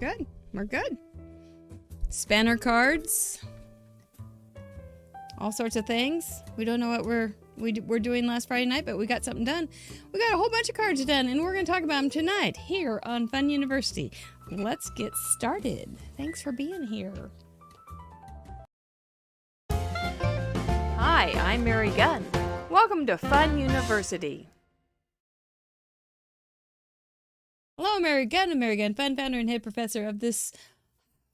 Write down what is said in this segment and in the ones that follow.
good. We're good. Spanner cards. All sorts of things. We don't know what we're doing last Friday night, but we got something done. We got a whole bunch of cards done, and we're going to talk about them tonight here on Fun University. Let's get started. Thanks for being here. Hi, I'm Mary Gunn. Welcome to Fun University. Hello, Mary Gunn. I'm Mary Gunn, Fun founder and head professor of this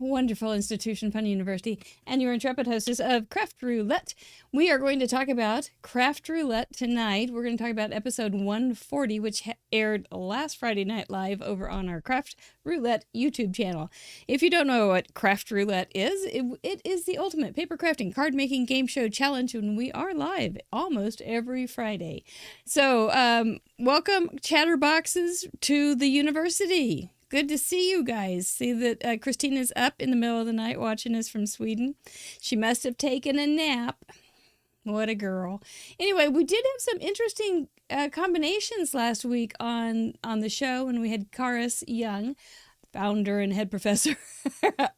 wonderful institution, Fun University, and your intrepid hostess of Craft Roulette. We are going to talk about Craft Roulette tonight. We're going to talk about episode 140, which aired last Friday night live over on our Craft Roulette YouTube channel. If you don't know what Craft Roulette is, it is the ultimate paper crafting card making game show challenge, and we are live almost every Friday. So, welcome, Chatterboxes, to the university. Good to see you guys. See that Christina's up in the middle of the night watching us from Sweden. She must have taken a nap. What a girl. Anyway, we did have some interesting combinations last week on the show, and we had Karis Young, founder and head professor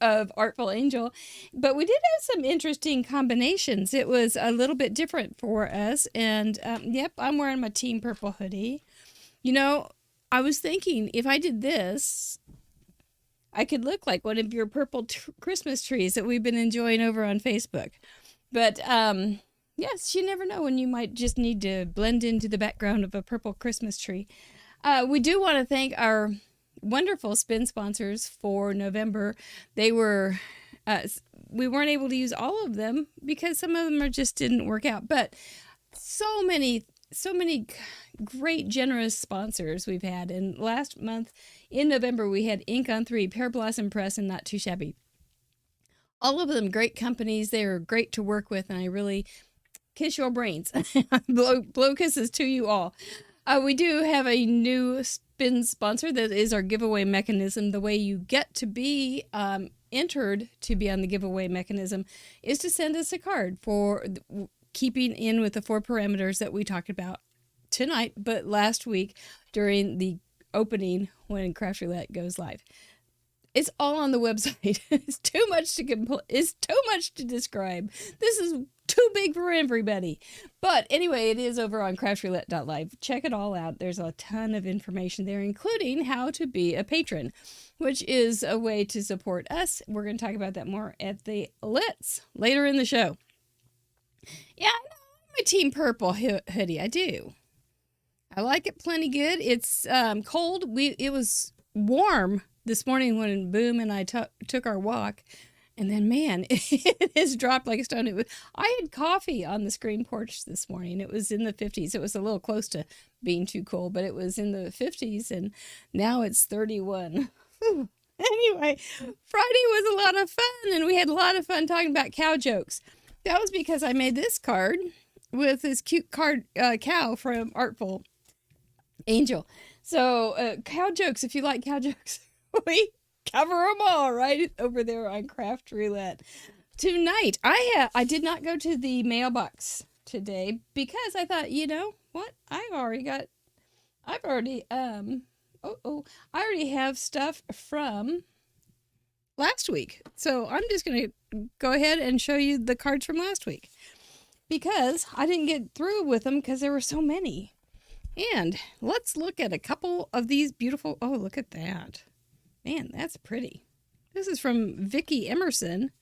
of Artful Angel. But we did have some interesting combinations. It was a little bit different for us. And, yep, I'm wearing my Team Purple hoodie. You know, I was thinking, if I did this, I could look like one of your purple Christmas trees that we've been enjoying over on Facebook. But, yes, you never know when you might just need to blend into the background of a purple Christmas tree. We do want to thank our wonderful spin sponsors for November. They were, we weren't able to use all of them because some of them just didn't work out. But so many great, generous sponsors we've had. And last month, in November, we had Ink on 3, Pear Blossom Press, and Not Too Shabby. All of them great companies. They are great to work with, and I really kiss your brains. blow kisses to you all. We do have a new spin sponsor that is our giveaway mechanism. The way you get to be entered to be on the giveaway mechanism is to send us a card for keeping in with the 4 parameters that we talked about tonight, but last week during the opening when Craft Roulette goes live. It's all on the website. It's too much to describe. This is too big for everybody. But anyway, it is over on craftroulette.live. Check it all out. There's a ton of information there, including how to be a patron, which is a way to support us. We're going to talk about that more at the Let's later in the show. Yeah, I know my Team Purple hoodie. I do. I like it plenty good. It's cold. It was warm this morning when Boom and I took our walk. And then, man, it has dropped like a stone. I had coffee on the screen porch this morning. It was in the 50s. It was a little close to being too cold, but it was in the 50s, and now it's 31. Anyway, Friday was a lot of fun, and we had a lot of fun talking about cow jokes. That was because I made this card with this cute cow from Artful Angel. So, cow jokes, if you like cow jokes, we cover them all right over there on Craft Roulette. Tonight, I did not go to the mailbox today because I thought, you know what? I already have stuff from last week. So I'm just going to go ahead and show you the cards from last week because I didn't get through with them because there were so many. And let's look at a couple of these beautiful, oh, look at that. Man, that's pretty. This is from Vicki Emerson.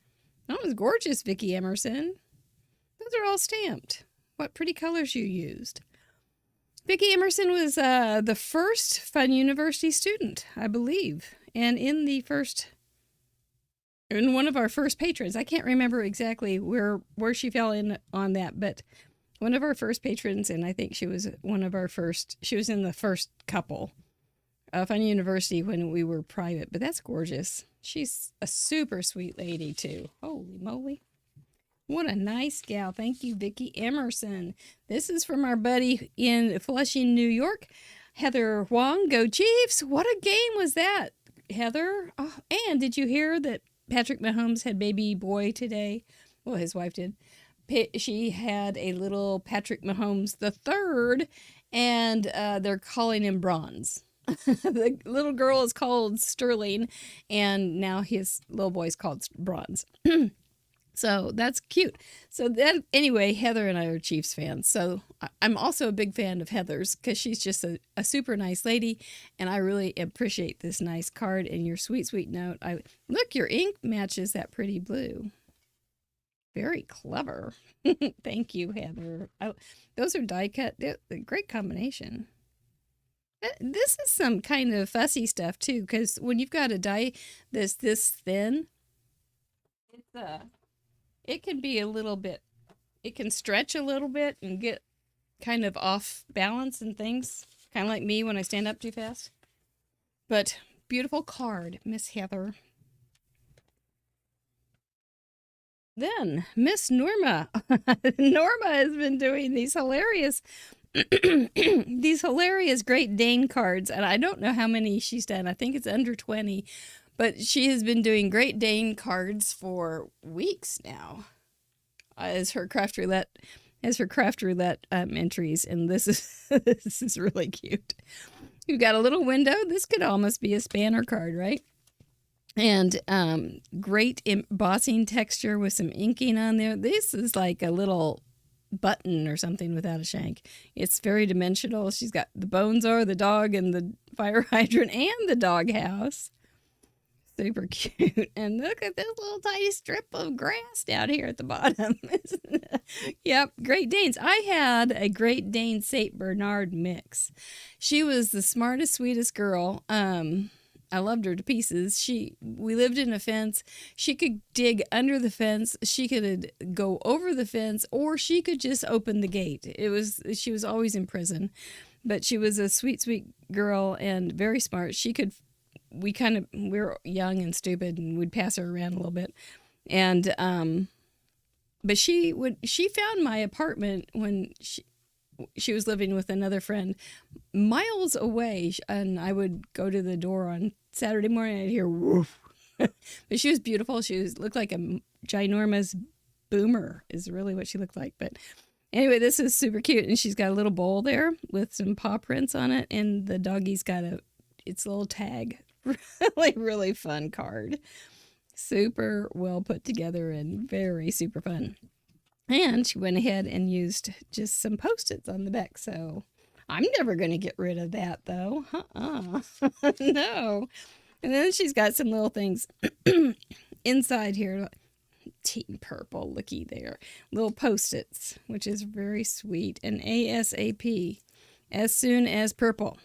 That was gorgeous, Vicki Emerson. Those are all stamped. What pretty colors you used. Vicki Emerson was the first Fun University student, I believe, and in one of our first patrons. I can't remember exactly where she fell in on that, but one of our first patrons, and I think she was one of our first, she was in the first couple of Fun University when we were private, but that's gorgeous. She's a super sweet lady too. Holy moly. What a nice gal. Thank you, Vicki Emerson. This is from our buddy in Flushing, New York, Heather Huang. Go Chiefs. What a game was that, Heather. Oh, and did you hear that Patrick Mahomes had baby boy today? Well, his wife did. She had a little Patrick Mahomes the third, and they're calling him Bronze. The little girl is called Sterling, and now his little boy's called Bronze. So that's cute. So then, anyway, Heather and I are Chiefs fans. So I'm also a big fan of Heather's because she's just a super nice lady, and I really appreciate this nice card and your sweet, sweet note. Look, your ink matches that pretty blue. Very clever. Thank you, Heather. Those are die cut. They're a great combination. This is some kind of fussy stuff too, because when you've got a die that's this thin, it can be a little bit, it can stretch a little bit and get kind of off balance and things, kind of like me when I stand up too fast. But beautiful card, Miss Heather. Then Miss Norma. Norma has been doing these hilarious Great Dane cards, and I don't know how many she's done. I think it's under 20, but she has been doing Great Dane cards for weeks now as her craft roulette entries, and this is really cute. You've got a little window. This could almost be a spanner card, right? And great embossing texture with some inking on there. This is like a little button or something without a shank. It's very dimensional. She's got the bones are the dog and the fire hydrant and the doghouse. Super cute. And look at this little tiny strip of grass down here at the bottom. Yep, Great Danes. I had a Great Dane St. Bernard mix. She was the smartest, sweetest girl. I loved her to pieces. We lived in a fence. She could dig under the fence. She could go over the fence, or she could just open the gate. She was always in prison, but she was a sweet, sweet girl and very smart. We were young and stupid, and we'd pass her around a little bit. And, but she found my apartment when she was living with another friend miles away, and I would go to the door on Saturday morning, I'd hear woof. But she was beautiful. Looked like a ginormous boomer is really what she looked like. But anyway, this is super cute, and she's got a little bowl there with some paw prints on it, and the doggy's got its little tag. Really, really fun card. Super well put together and very super fun. And she went ahead and used just some Post-its on the back. So I'm never going to get rid of that, though. No. And then she's got some little things inside here. Team purple, looky there. Little Post-its, which is very sweet. And ASAP, as soon as purple.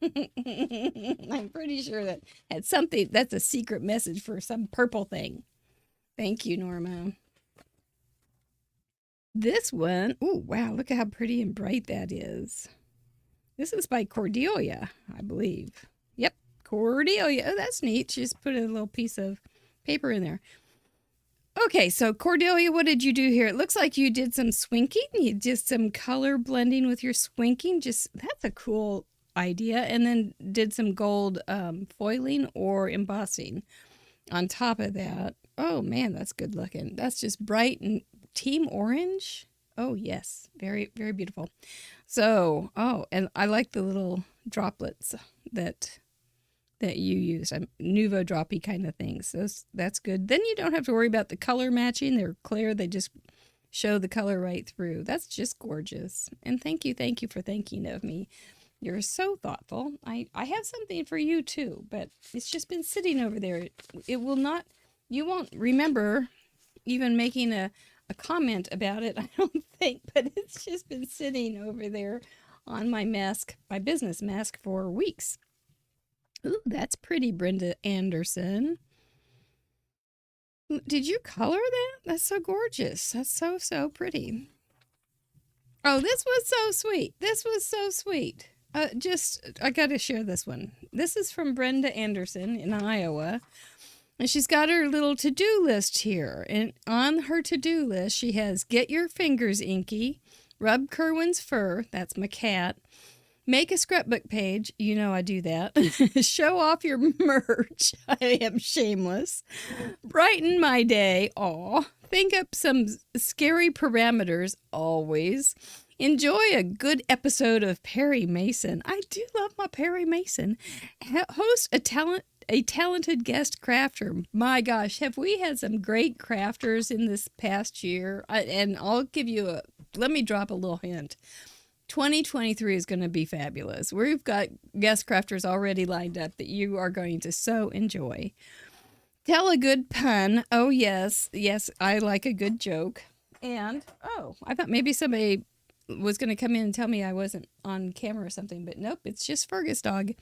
I'm pretty sure that's a secret message for some purple thing. Thank you, Norma. This one, oh, wow, look at how pretty and bright that is. This is by Cordelia, I believe. Yep, Cordelia. Oh, that's neat. She just put a little piece of paper in there. Okay, so Cordelia, what did you do here? It looks like you did some swinking. You did some color blending with your swinking. That's a cool idea. And then did some gold foiling or embossing on top of that. Oh, man, that's good looking. That's just bright and team orange. Oh, yes. Very, very beautiful. So, and I like the little droplets that you use. Nuvo droppy kind of things. So that's good. Then you don't have to worry about the color matching. They're clear. They just show the color right through. That's just gorgeous. And thank you for thinking of me. You're so thoughtful. I have something for you too, but it's just been sitting over there. You won't remember even making a comment about it, I don't think, but it's just been sitting over there on my business mask for weeks. Ooh, that's pretty, Brenda Anderson. Did you color that? That's so gorgeous. That's so, so pretty. Oh, this was so sweet. I got to share this one. This is from Brenda Anderson in Iowa. And she's got her little to-do list here. And on her to-do list, she has get your fingers inky, rub Kerwin's fur, that's my cat, make a scrapbook page, you know I do that, show off your merch, I am shameless, brighten my day, think up some scary parameters, always, Enjoy a good episode of Perry Mason. I do love my Perry Mason. Host a talented guest crafter. My gosh, have we had some great crafters in this past year? And I'll give you let me drop a little hint. 2023 is going to be fabulous. We've got guest crafters already lined up that you are going to so enjoy. Tell a good pun. Oh, yes. Yes, I like a good joke. And, I thought maybe somebody was going to come in and tell me I wasn't on camera or something, but nope, it's just Fergus dog.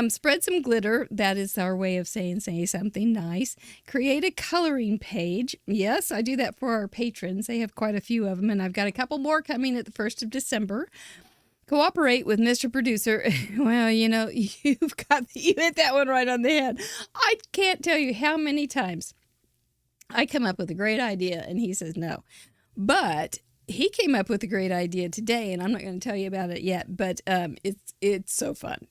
Spread some glitter. That is our way of saying say something nice. Create a coloring page. Yes, I do that for our patrons. They have quite a few of them, and I've got a couple more coming at the 1st of December. Cooperate with Mr. Producer. Well, you hit that one right on the head. I can't tell you how many times I come up with a great idea and he says no. But he came up with a great idea today, and I'm not going to tell you about it yet, but it's so fun.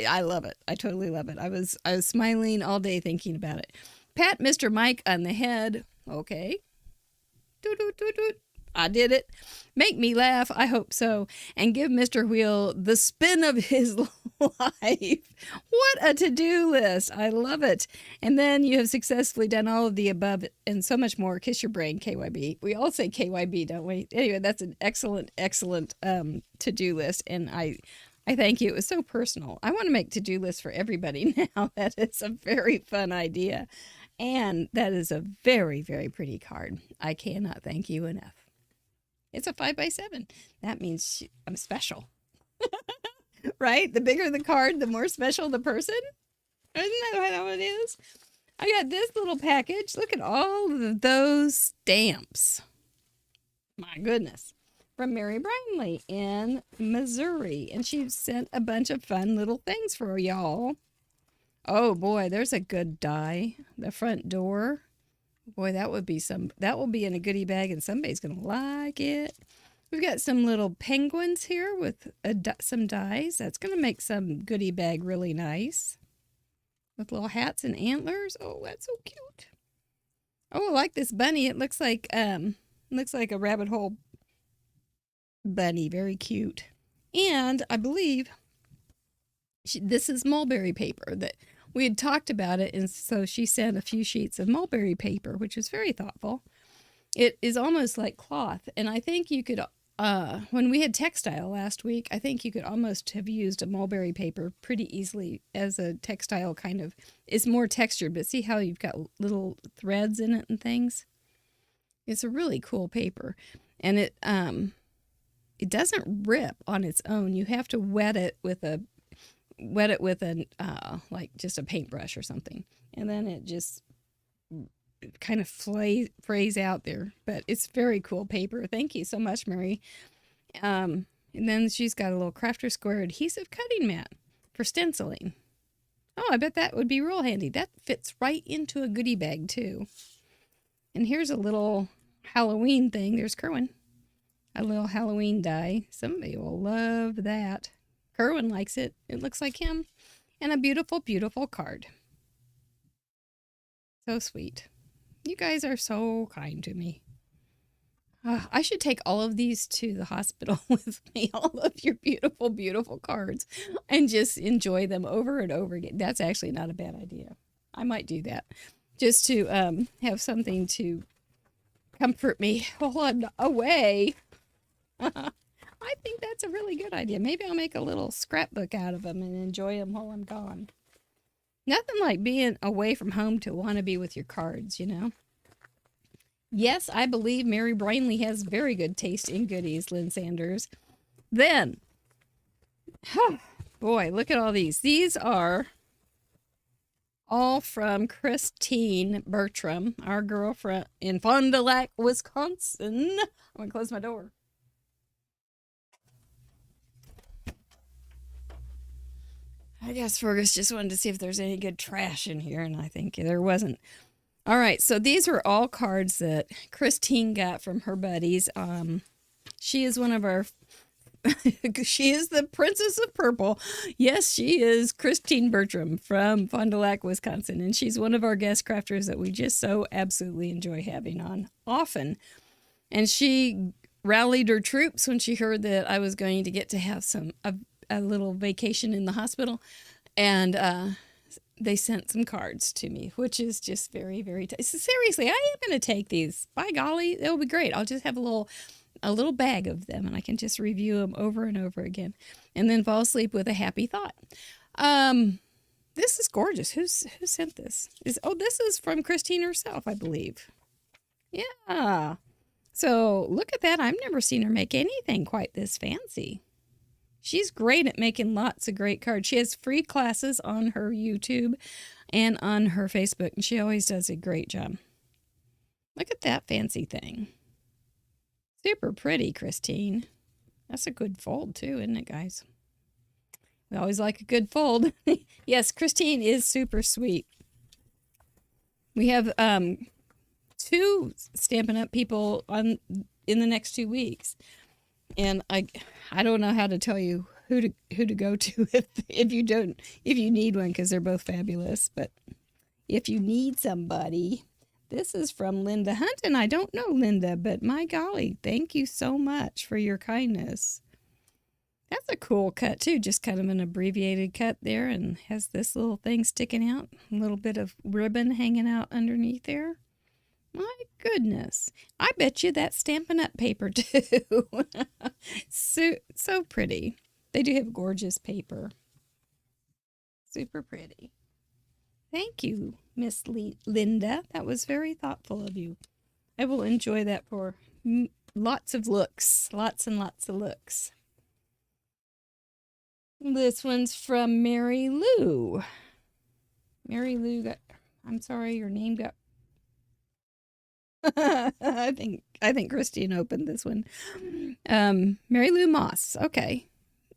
I love it. I totally love it. I was smiling all day thinking about it. Pat Mr. Mike on the head. Okay. Doot, doot, doot, doot. I did it. Make me laugh. I hope so. And give Mr. Wheel the spin of his life. What a to-do list. I love it. And then you have successfully done all of the above and so much more. Kiss your brain, KYB. We all say KYB, don't we? Anyway, that's an excellent, excellent to-do list. And I thank you. It was so personal. I want to make to-do lists for everybody now. That is a very fun idea. And that is a very, very pretty card. I cannot thank you enough. It's a 5x7. That means I'm special. Right? The bigger the card, the more special the person. Isn't that how it is? I got this little package. Look at all of those stamps. My goodness. From Mary Brinley in Missouri. And she sent a bunch of fun little things for y'all. Oh boy, there's a good die. The front door. Boy, that will be in a goodie bag, and somebody's going to like it. We've got some little penguins here with some dies. That's going to make some goodie bag really nice. With little hats and antlers. Oh, that's so cute. Oh, I like this bunny. It looks like a rabbit hole bunny. Very cute. And I believe this is mulberry paper that we had talked about it, and so she sent a few sheets of mulberry paper, which was very thoughtful. It is almost like cloth, and I think you could, when we had textile last week, I think you could almost have used a mulberry paper pretty easily as a textile kind of. It's more textured, but see how you've got little threads in it and things? It's a really cool paper, and it doesn't rip on its own. You have to wet it with like just a paintbrush or something, and then it just kind of frays out there. But it's very cool paper. Thank you so much, Mary. And then she's got a little Crafter Square adhesive cutting mat for stenciling. Oh, I bet that would be real handy. That fits right into a goodie bag too. And here's a little Halloween thing. There's Kerwin. A little Halloween die. Somebody will love that. Kerwin likes it. It looks like him. And a beautiful, beautiful card. So sweet. You guys are so kind to me. I should take all of these to the hospital with me. All of your beautiful, beautiful cards. And just enjoy them over and over again. That's actually not a bad idea. I might do that. Just to have something to comfort me while I'm away. I think that's a really good idea. Maybe I'll make a little scrapbook out of them and enjoy them while I'm gone. Nothing like being away from home to want to be with your cards, you know? Yes, I believe Mary Brinley has very good taste in goodies, Lynn Sanders. Then, boy, look at all these. These are all from Christine Bertram, our girlfriend in Fond du Lac, Wisconsin. I'm going to close my door. I guess Fergus just wanted to see if there's any good trash in here, and I think there wasn't. All right, so these were all cards that Christine got from her buddies. She is one of our... she is the Princess of Purple. Yes, she is Christine Bertram from Fond du Lac, Wisconsin, and she's one of our guest crafters that we just so absolutely enjoy having on often. And she rallied her troops when she heard that I was going to get to have a little vacation in the hospital, and they sent some cards to me, which is just very, very seriously. I am going to take these. By golly, it'll be great. I'll just have a little bag of them, and I can just review them over and over again, and then fall asleep with a happy thought. This is gorgeous. Who sent this? This is from Christine herself, I believe. Yeah. So look at that. I've never seen her make anything quite this fancy. She's great at making lots of great cards. She has free classes on her YouTube and on her Facebook, and she always does a great job. Look at that fancy thing. Super pretty, Christine. That's a good fold, too, isn't it, guys? We always like a good fold. Yes, Christine is super sweet. We have 2 Stampin' Up! People in the next 2 weeks. And I don't know how to tell you who to go to if you need one, because they're both fabulous. But if you need somebody, this is from Linda Hunt, and I don't know Linda, but my golly, thank you so much for your kindness. That's a cool cut too, just kind of an abbreviated cut there, and has this little thing sticking out, a little bit of ribbon hanging out underneath there. My goodness. I bet you that's Stampin' Up! Paper, too. So pretty. They do have gorgeous paper. Super pretty. Thank you, Miss Linda. That was very thoughtful of you. I will enjoy that for lots of looks. Lots and lots of looks. This one's from Mary Lou. Mary Lou I'm sorry, your name got... I think Christine opened this one. Mary Lou Moss. Okay.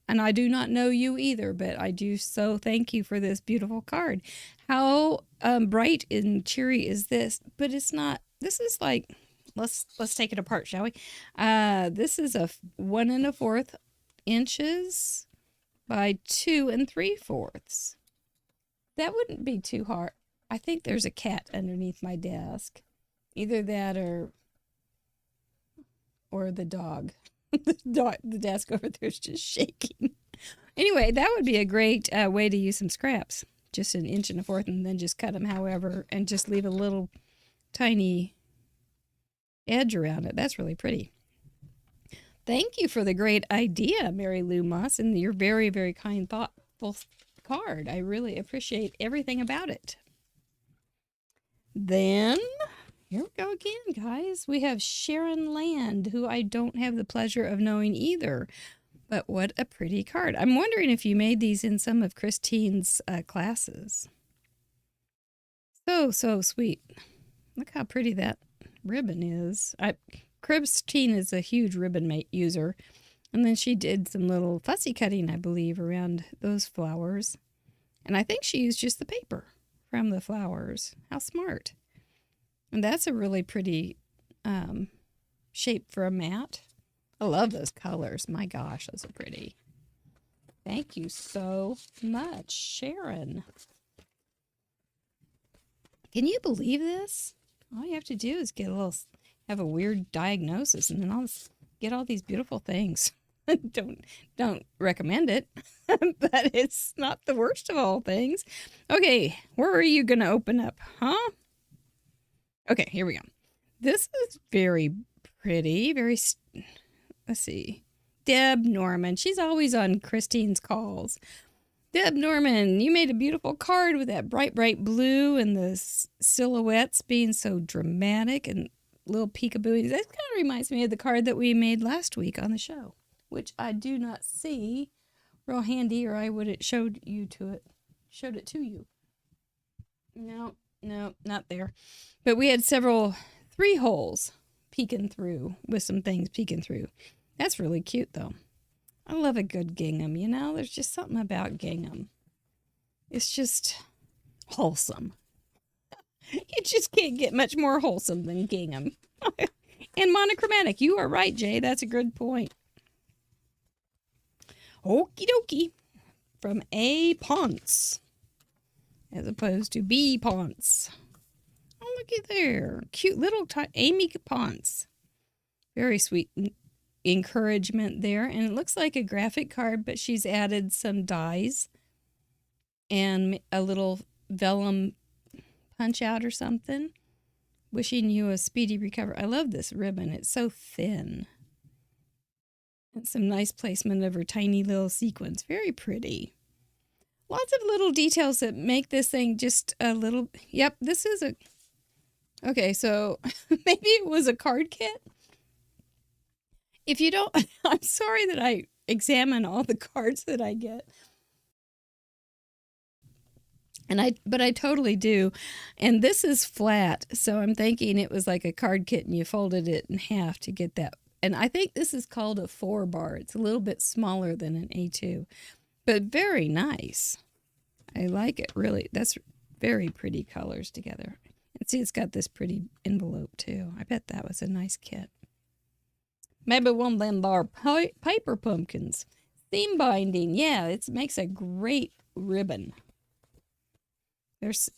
And I do not know you either, but I do so thank you for this beautiful card. How bright and cheery is this? But it's not. This is like, let's take it apart, shall we? This is a 1 1/4 inches by 2 3/4. That wouldn't be too hard. I think there's a cat underneath my desk. Either that or the dog. The desk over there is just shaking. Anyway, that would be a great way to use some scraps. Just 1 1/4 and then just cut them however, and just leave a little tiny edge around it. That's really pretty. Thank you for the great idea, Mary Lou Moss, and your very, very kind, thoughtful card. I really appreciate everything about it. Then... here we go again, guys. We have Sharon Land, who I don't have the pleasure of knowing either. But what a pretty card. I'm wondering if you made these in some of Christine's classes. So sweet. Look how pretty that ribbon is. Christine is a huge ribbon user. And then she did some little fussy cutting, I believe, around those flowers. And I think she used just the paper from the flowers. How smart. And that's a really pretty shape for a mat. I love those colors. My gosh, those are pretty. Thank you so much, Sharon. Can you believe this? All you have to do is have a weird diagnosis, and then I'll get all these beautiful things. Don't recommend it, but it's not the worst of all things. Okay, where are you going to open up, huh? Okay, here we go. This is very pretty. Let's see. Deb Norman. She's always on Christine's calls. Deb Norman, you made a beautiful card with that bright, bright blue and the silhouettes being so dramatic and little peekabooies. That kind of reminds me of the card that we made last week on the show, which I do not see real handy, or I would have showed it to you. No, not there. But we had 3 holes peeking through with some things peeking through. That's really cute, though. I love a good gingham, you know? There's just something about gingham. It's just wholesome. You just can't get much more wholesome than gingham. And monochromatic. You are right, Jay. That's a good point. Okie dokie. From A. Ponce. As opposed to B. Ponce. Oh, looky there. Cute little Amy Ponce. Very sweet. encouragement there. And it looks like a graphic card, but she's added some dies and a little vellum punch out or something. Wishing you a speedy recovery. I love this ribbon. It's so thin. And some nice placement of her tiny little sequins. Very pretty. Lots of little details that make this thing just a little... Yep, this is a... Okay, so maybe it was a card kit. If you don't... I'm sorry that I examine all the cards that I get. But I totally do. And this is flat, so I'm thinking it was like a card kit and you folded it in half to get that. And I think this is called a 4-bar. It's a little bit smaller than an A2, but very nice. I like it, really. That's very pretty colors together. And see, it's got this pretty envelope, too. I bet that was a nice kit. Maybe one of them bar paper pumpkins. Theme binding. Yeah, it makes a great ribbon.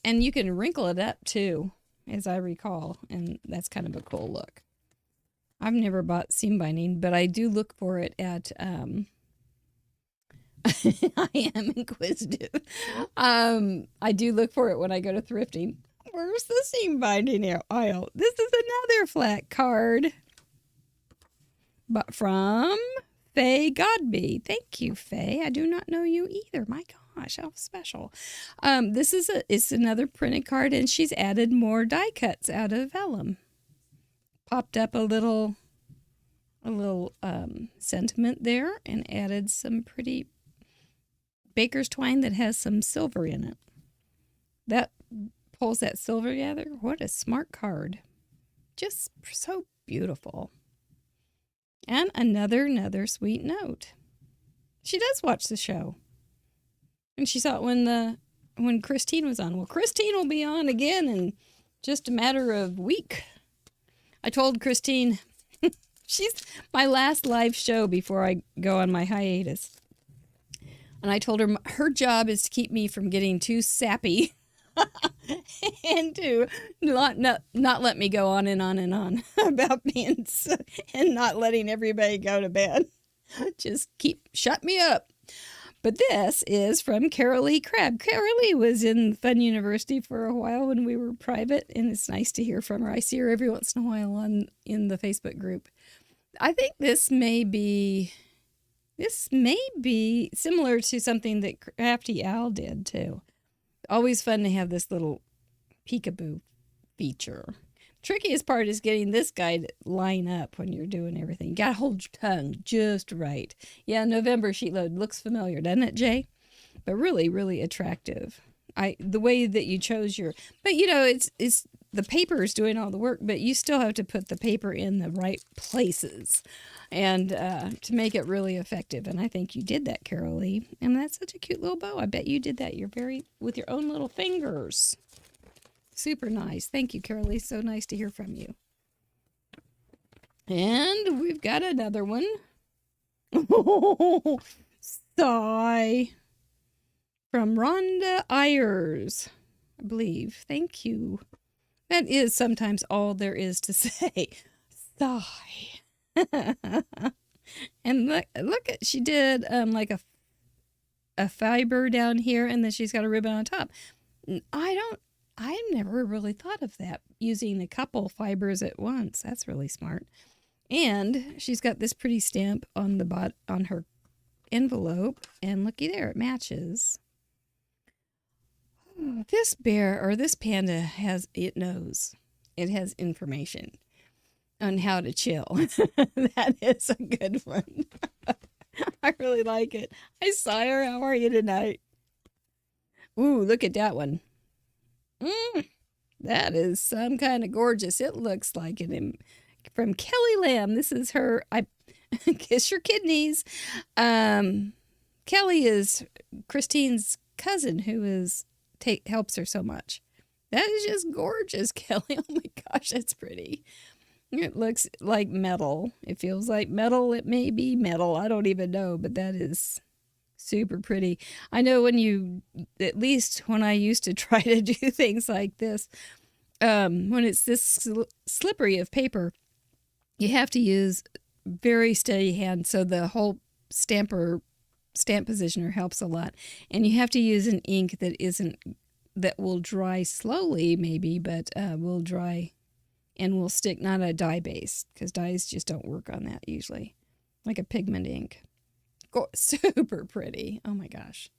And you can wrinkle it up too, as I recall, and that's kind of a cool look. I've never bought seam binding, but I do look for it at I am inquisitive. I do look for it when I go to thrifting. Where's the seam binding aisle? This is another flat card, but from Faye Godby. Thank you, Faye. I do not know you either. My gosh, how special. It's another printed card, and she's added more die cuts out of vellum. Popped up a little sentiment there, and added some pretty baker's twine that has some silver in it. That pulls that silver together. What a smart card. Just so beautiful. And another sweet note. She does watch the show. And she saw it when Christine was on. Well, Christine will be on again in just a matter of week. I told Christine, she's my last live show before I go on my hiatus. And I told her her job is to keep me from getting too sappy and to not let me go on and on and on about being and not letting everybody go to bed. Just shut me up. But this is from Carolee Crabb. Carolee was in Fun University for a while when we were private, and it's nice to hear from her. I see her every once in a while in the Facebook group. I think this may be similar to something that Crafty Owl did too. Always fun to have this little peekaboo feature. Trickiest part is getting this guy to line up when you're doing everything. You gotta hold your tongue just right. Yeah, November sheet load looks familiar, doesn't it, Jay? But really, really attractive. The way that you chose but it's the paper is doing all the work, but you still have to put the paper in the right places and to make it really effective. And I think you did that, Carolee. And that's such a cute little bow. I bet you did that. With your own little fingers. Super nice. Thank you, Carolee. So nice to hear from you. And we've got another one. Sigh. From Rhonda Ayers, I believe. Thank you. That is sometimes all there is to say. Sigh. And look at, she did like a fiber down here, and then she's got a ribbon on top. I've never really thought of that, using a couple fibers at once. That's really smart. And she's got this pretty stamp on on her envelope, and looky there, it matches. This panda knows. It has information on how to chill. That is a good one. I really like it. Hi, Sire. How are you tonight? Ooh, look at that one. That is some kind of gorgeous. It looks like it from Kelly Lamb. This is her. I kiss your kidneys. Kelly is Christine's cousin, who helps her so much. That is just gorgeous, Kelly. Oh my gosh, that's pretty. It looks like metal. It feels like metal. It may be metal. I don't even know, but that is super pretty. I know at least when I used to try to do things like this, when it's this slippery of paper, you have to use very steady hand, so the whole stamp positioner helps a lot. And you have to use an ink that will dry slowly, maybe, but will dry and will stick, not a dye base, because dyes just don't work on that usually, like a pigment ink. Super pretty. Oh my gosh.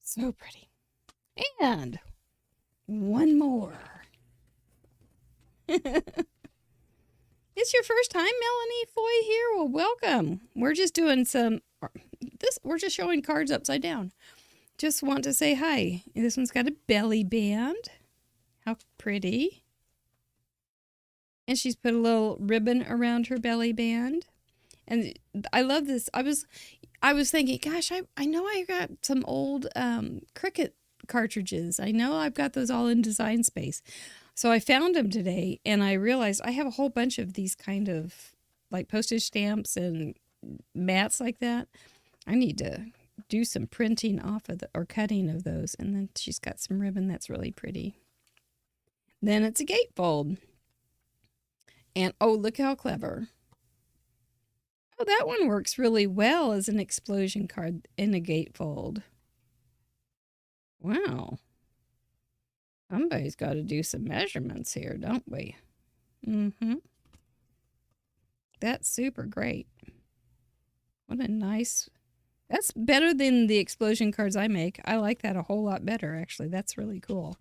So pretty. And one more. It's your first time, Melanie Foy here? Well, welcome. We're just doing we're just showing cards upside down. Just want to say hi. This one's got a belly band. How pretty. And she's put a little ribbon around her belly band. And I love this. I was thinking, gosh, I know I got some old Cricut cartridges. I know I've got those all in Design Space. So I found them today, and I realized I have a whole bunch of these kind of like postage stamps and mats like that. I need to do some printing off of or cutting of those. And then she's got some ribbon that's really pretty. Then it's a gatefold. And oh, look how clever. Oh, that one works really well as an explosion card in a gatefold. Wow. Somebody's got to do some measurements here, don't we? Mm-hmm. That's super great. What a nice... That's better than the explosion cards I make. I like that a whole lot better, actually. That's really cool.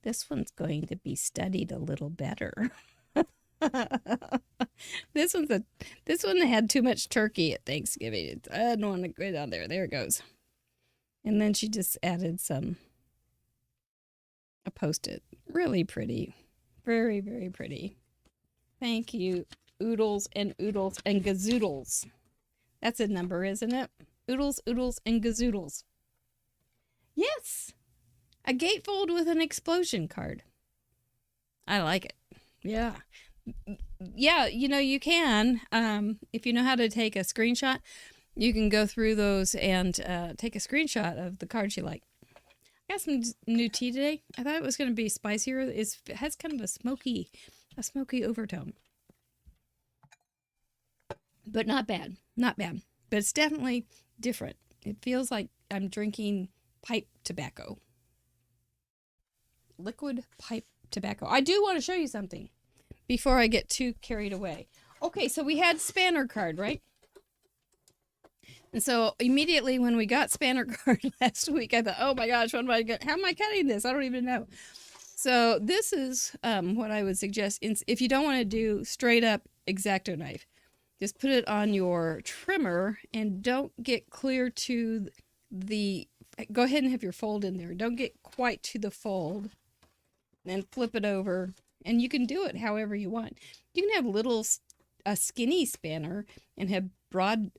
This one's going to be studied a little better. This one had too much turkey at Thanksgiving. I don't want to go down there. There it goes. And then she just added a post-it. Really pretty. Very, very pretty. Thank you, oodles and gazoodles. That's a number, isn't it? Oodles, and gazoodles. Yes! A gatefold with an explosion card. I like it. Yeah. Yeah, you can. If you know how to take a screenshot, you can go through those and take a screenshot of the cards you like. I got some new tea today. I thought it was going to be spicier. It has kind of a smoky overtone. But not bad. Not bad. But it's definitely different. It feels like I'm drinking pipe tobacco. Liquid pipe tobacco. I do want to show you something before I get too carried away. Okay, so we had Spanner card, right? And so immediately when we got Spanner card last week, I thought, oh my gosh, how am I cutting this? I don't even know. So this is what I would suggest. If you don't want to do straight up X-Acto knife, just put it on your trimmer and don't get clear to go ahead and have your fold in there. Don't get quite to the fold. Then flip it over. And you can do it however you want. You can have a skinny spanner and have broad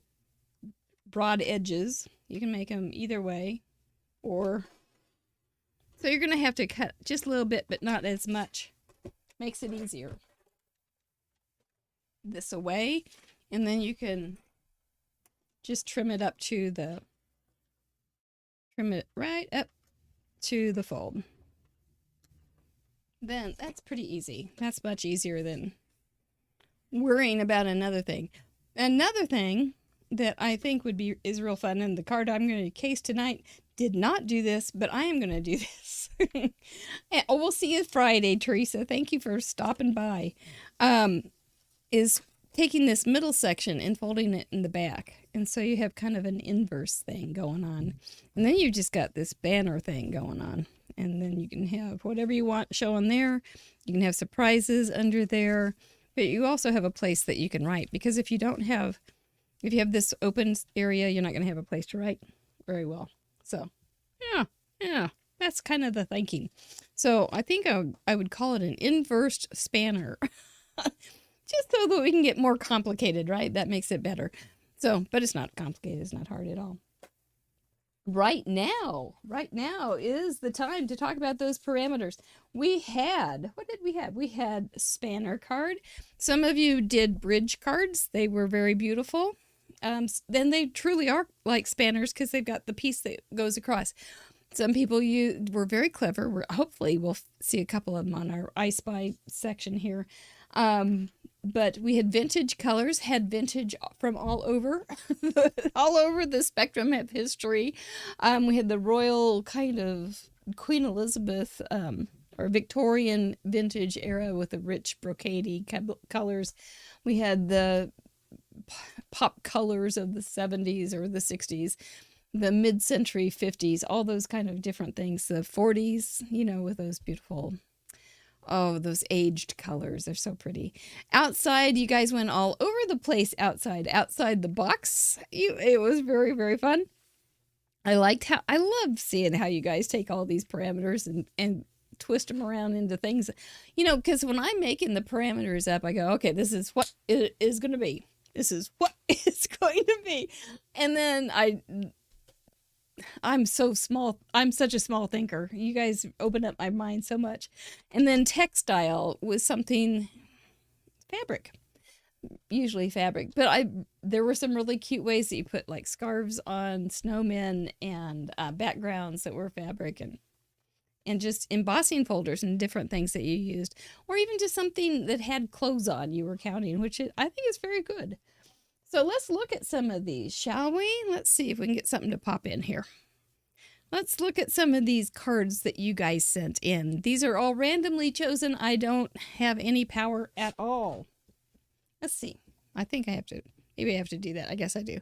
edges. You can make them either way. So you're going to have to cut just a little bit, but not as much. Makes it easier. This away. And then you can just trim it right up to the fold. Then that's pretty easy. That's much easier than worrying about another thing. Another thing that I think is real fun, and the card I'm going to case tonight did not do this, but I am going to do this. We'll see you Friday, Teresa. Thank you for stopping by. Is taking this middle section and folding it in the back. And so you have kind of an inverse thing going on. And then you just got this banner thing going on. And then you can have whatever you want showing there. You can have surprises under there. But you also have a place that you can write. Because if you have this open area, you're not going to have a place to write very well. So, yeah, that's kind of the thinking. So I think I would call it an inverse spanner. Just so that we can get more complicated, right? That makes it better. So, but it's not complicated. It's not hard at all. Right now is the time to talk about those parameters. What did we have? We had Spanner card. Some of you did bridge cards. They were very beautiful. Then they truly are like spanners because they've got the piece that goes across. Some people were very clever. Hopefully we'll see a couple of them on our I Spy section here. But we had vintage colors, had vintage from all over, all over the spectrum of history. We had the royal kind of Queen Elizabeth or Victorian vintage era with the rich brocadey colors. We had the pop colors of the 70s or the 60s, the mid-century 50s, all those kind of different things. The 40s, with those beautiful, oh, those aged colors. They're so pretty. Outside, you guys went all over the place outside the box. It was very, very fun. I love seeing how you guys take all these parameters and twist them around into things, because when I'm making the parameters up, I go, okay, this is what it is going to be. This is what it's going to be. And then I'm so small. I'm such a small thinker. You guys open up my mind so much. And then textile was something fabric, usually fabric. But there were some really cute ways that you put like scarves on snowmen and backgrounds that were fabric and just embossing folders and different things that you used, or even just something that had clothes on you were counting, which I think is very good. So let's look at some of these, shall we? Let's see if we can get something to pop in here. Let's look at some of these cards that you guys sent in. These are all randomly chosen. I don't have any power at all. Let's see. I think maybe I have to do that. I guess I do.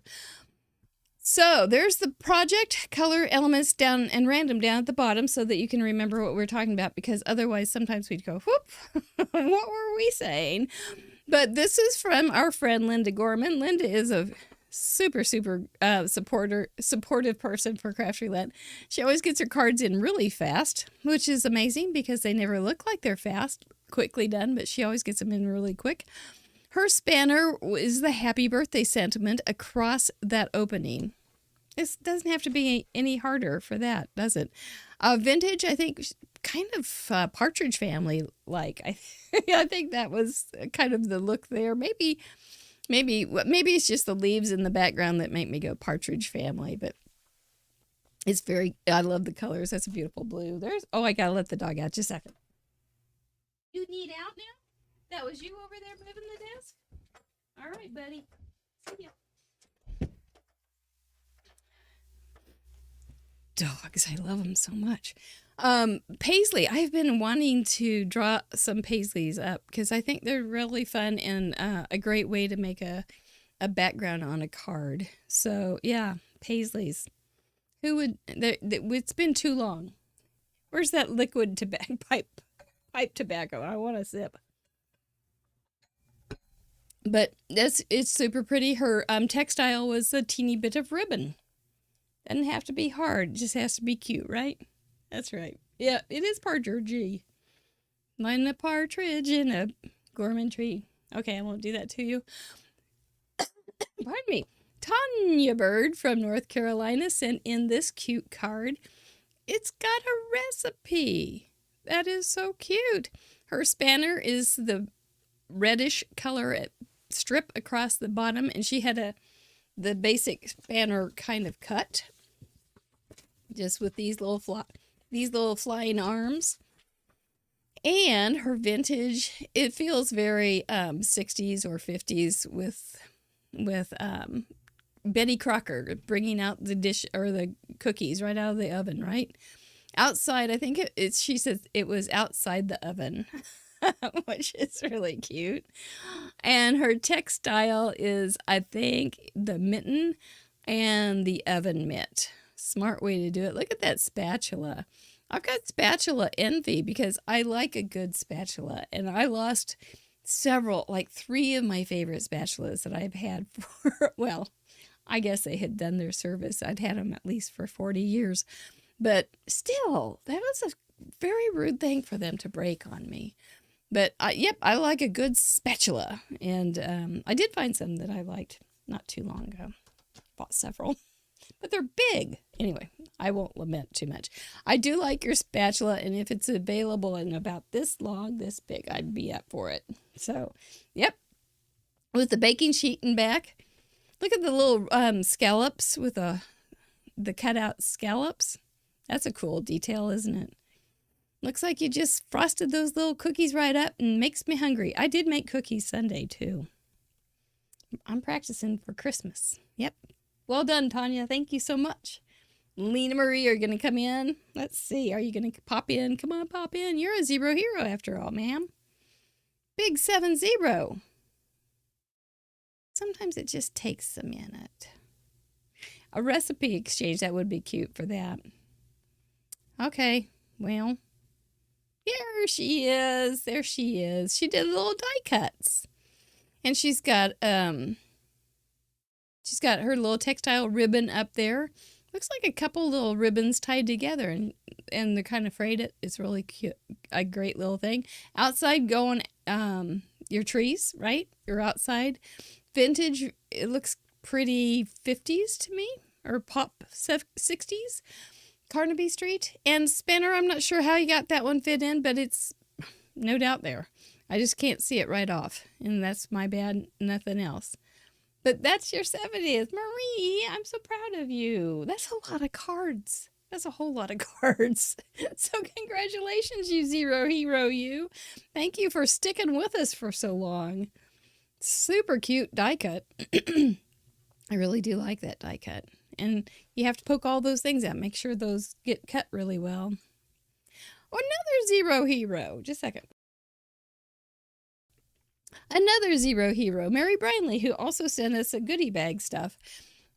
So there's the project color elements down and random down at the bottom so that you can remember what we're talking about, because otherwise sometimes we'd go, whoop, what were we saying? But this is from our friend Linda Gorman. Linda is a super supportive person for Craft Roulette. She always gets her cards in really fast, which is amazing because they never look like they're quickly done, but she always gets them in really quick. Her spanner is the happy birthday sentiment across that opening. This doesn't have to be any harder for that, does it? Vintage, I think, kind of Partridge Family like. I think that was kind of the look there. Maybe it's just the leaves in the background that make me go Partridge Family, but I love the colors. That's a beautiful blue. I gotta let the dog out just a second. You need out now? That was you over there moving the desk? All right, buddy. See ya. Dogs, I love them so much. Paisley, I've been wanting to draw some Paisleys up because I think they're really fun and a great way to make a background on a card. So yeah, Paisleys. It's been too long. Where's that liquid pipe tobacco? I want a sip. But it's super pretty. Her textile was a teeny bit of ribbon. Doesn't have to be hard. It just has to be cute, right? That's right. Yeah, it is partridge. Mine a partridge in a Gorman tree. Okay, I won't do that to you. Pardon me. Tanya Bird from North Carolina sent in this cute card. It's got a recipe. That is so cute. Her spanner is the reddish color strip across the bottom, and she had the basic spanner kind of cut, just with these little flying arms. And her vintage, it feels very 60s or 50s with Betty Crocker bringing out the dish or the cookies right out of the oven, right? Outside, I think she says it was outside the oven, which is really cute. And her textile is, I think, the mitten and the oven mitt. Smart way to do it. Look at that spatula. I've got spatula envy because I like a good spatula, and I lost like 3 of my favorite spatulas that I've had for, well, I guess they had done their service. I'd had them at least for 40 years. But still, that was a very rude thing for them to break on me. But yep, I like a good spatula. And I did find some that I liked not too long ago. Bought several. But they're big. Anyway, I won't lament too much. I do like your spatula, and if it's available in about this long, this big, I'd be up for it. So, yep. With the baking sheet in back. Look at the little scallops with the cutout scallops. That's a cool detail, isn't it? Looks like you just frosted those little cookies right up and makes me hungry. I did make cookies Sunday, too. I'm practicing for Christmas. Yep. Well done, Tanya. Thank you so much. Lena Marie, are you going to come in? Let's see. Are you going to pop in? Come on, pop in. You're a zero hero after all, ma'am. Big 70. Sometimes it just takes a minute. A recipe exchange, that would be cute for that. Okay, well, here she is. There she is. She did little die cuts. And she's got her little textile ribbon up there. Looks like a couple little ribbons tied together, and they're kind of frayed. It's really cute. A great little thing. Outside going your trees, right? You're outside. Vintage, it looks pretty 50s to me, or pop 60s. Carnaby Street. And Spinner, I'm not sure how you got that one fit in, but it's no doubt there. I just can't see it right off, and that's my bad, nothing else. But that's your 70th. Marie, I'm so proud of you. That's a lot of cards. That's a whole lot of cards. So congratulations, you zero hero, you. Thank you for sticking with us for so long. Super cute die cut. I really do like that die cut. And you have to poke all those things out. Make sure those get cut really well. Another zero hero. Just a second. Another zero hero, Mary Brinley, who also sent us a goodie bag stuff.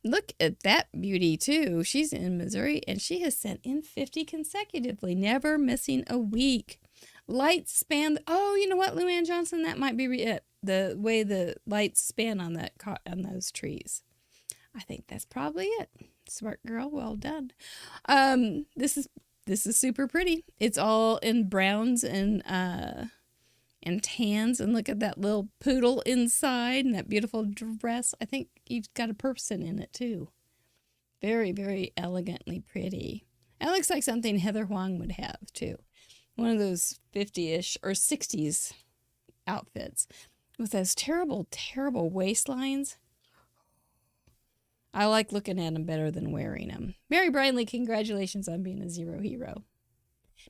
Look at that beauty, too. She's in Missouri, and she has sent in 50 consecutively, never missing a week. Lights span. Oh, you know what, Luann Johnson? That might be it. The way the lights span on those trees. I think that's probably it. Smart girl, well done. This is super pretty. It's all in browns and tans, and look at that little poodle inside and that beautiful dress. I think you've got a person in it too. Very, very elegantly pretty. That looks like something Heather Huang would have too. One of those 50-ish or 60s outfits with those terrible, terrible waistlines. I like looking at them better than wearing them. Mary Brinley, congratulations on being a zero hero.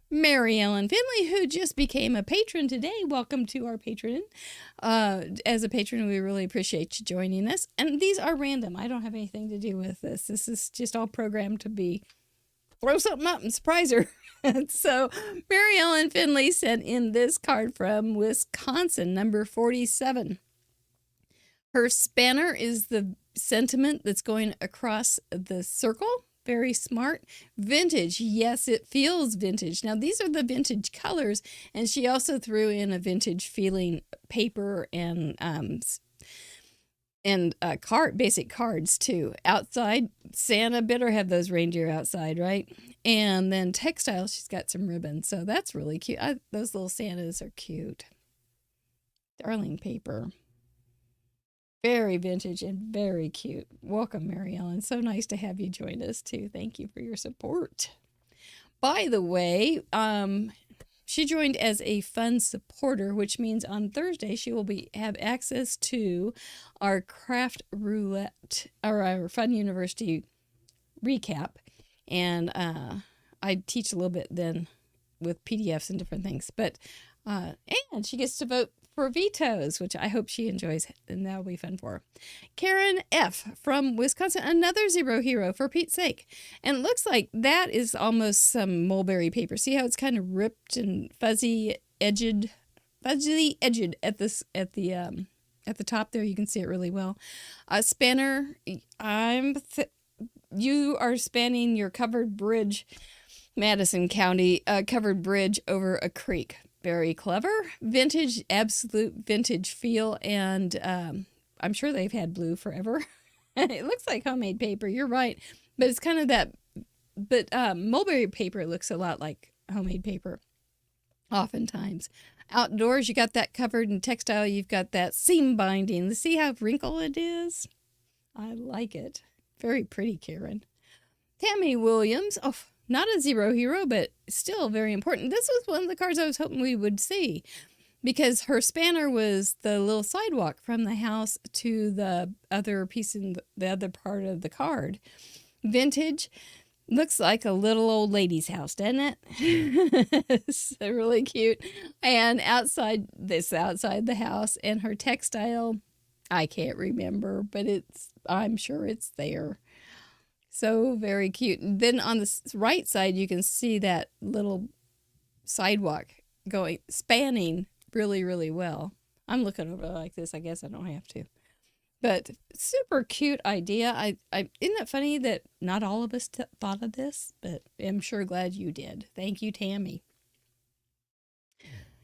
Mary Ellen Finley, who just became a patron today. Welcome to our patron. As a patron, we really appreciate you joining us. And these are random. I don't have anything to do with this. This is just all programmed to be throw something up and surprise her. So Mary Ellen Finley sent in this card from Wisconsin, number 47. Her spanner is the sentiment that's going across the circle. Very smart. Vintage. Yes, it feels vintage. Now, these are the vintage colors, and she also threw in a vintage feeling paper and basic cards too. Outside, Santa better have those reindeer outside, right? And then textile, she's got some ribbons, so that's really cute. Those little Santas are cute. Darling paper. Very vintage and very cute. Welcome, Mary Ellen. So nice to have you join us, too. Thank you for your support. By the way, she joined as a fun supporter, which means on Thursday she will have access to our Craft Roulette, or our Fun University recap. And I teach a little bit then with PDFs and different things. But and she gets to vote for vetoes, which I hope she enjoys, and that'll be fun for her. Karen F. from Wisconsin, another zero hero, for Pete's sake. And it looks like that is almost some mulberry paper. See how it's kind of ripped and fuzzy edged at the top there. You can see it really well. Spanner, you are spanning your covered bridge, Madison County covered bridge over a creek. Very clever. Vintage, absolute vintage feel, and I'm sure they've had blue forever. It looks like homemade paper, you're right, but it's kind of that, but mulberry paper looks a lot like homemade paper, oftentimes. Outdoors, you got that covered in textile, you've got that seam binding. See how wrinkled it is? I like it. Very pretty, Karen. Tammy Williams, not a zero hero, but still very important. This was one of the cards I was hoping we would see, because her spanner was the little sidewalk from the house to the other piece in the other part of the card. Vintage. Looks like a little old lady's house, doesn't it? It's really cute. And outside the house, and her textile, I can't remember, but I'm sure it's there. So very cute. And then on the right side, you can see that little sidewalk spanning really, really well. I'm looking over like this. I guess I don't have to. But super cute idea. Isn't it funny that not all of us thought of this, but I'm sure glad you did. Thank you, Tammy.